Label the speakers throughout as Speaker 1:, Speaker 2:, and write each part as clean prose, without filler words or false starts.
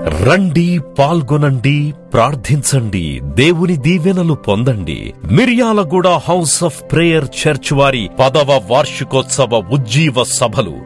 Speaker 1: రండి, పాల్గొనండి, ప్రార్థించండి, దేవుని దీవెనలు పొందండి. Miryalaguda house of prayer church వారి 10వ వార్షికోత్సవ ఉజ్జీవ సభలు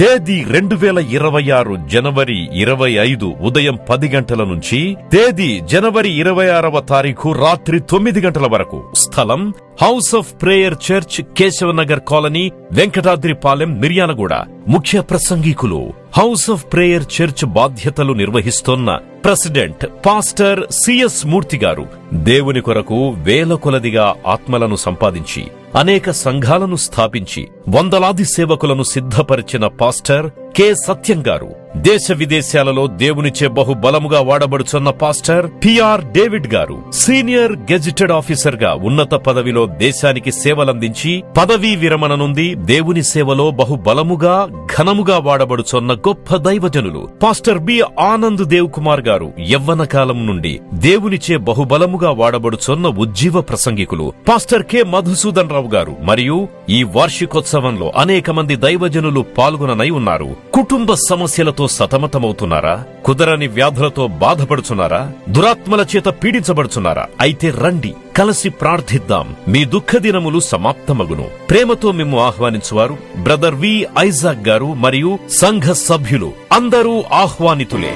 Speaker 1: తేదీ 2026 జనవరి 25 ఉదయం 10 గంటల నుంచి తేదీ జనవరి 26వ తారీఖు రాత్రి 9 గంటల వరకు. స్థలం house of prayer church, Keshavanagar colony, Venkatadripalem, Miryalaguda. ముఖ్య ప్రసంగికులు హౌస్ ఆఫ్ ప్రేయర్ చర్చ్ బాధ్యతలు నిర్వహిస్తోన్న ప్రెసిడెంట్ పాస్టర్ సిఎస్ మూర్తి గారు. దేవుని కొరకు వేల కొలదిగా ఆత్మలను సంపాదించి అనేక సంఘాలను స్థాపించి వందలాది సేవకులను సిద్ధపరిచిన పాస్టర్ కె సత్యం గారు. దేశ విదేశాలలో దేవునిచే బహుబలముగా వాడబడుచున్న పాస్టర్ పిఆర్ డేవిడ్ గారు. సీనియర్ గెజిటెడ్ ఆఫీసర్ గా ఉన్నత పదవిలో దేశానికి సేవలందించి పదవీ విరమణ నుండి దేవుని సేవలో బహుబలముగా ఘనముగా వాడబడుచున్న గొప్ప దైవజనులు పాస్టర్ బి ఆనంద్ దేవ్ కుమార్ గారు. యవ్వన కాలం నుండి దేవునిచే బహుబలముగా వాడబడుచున్న ఉజ్జీవ ప్రసంగికులు పాస్టర్ కె మధుసూదన్ రావు గారు. మరియు ఈ వార్షికోత్సవంలో అనేక మంది దైవజనులు పాల్గొననై ఉన్నారు. కుటుంబ సమస్యలతో సతమతమవుతున్నారా? కుదరని వ్యాధులతో బాధపడుచున్నారా? దురాత్మల చేత పీడించబడుచున్నారా? అయితే రండి, కలిసి ప్రార్థిద్దాం. మీ దుఃఖ దినములు సమాప్తమగును. ప్రేమతో మేము ఆహ్వానించువారు బ్రదర్ వి ఐజాక్ గారు మరియు సంఘ సభ్యులు అందరూ ఆహ్వానితులే.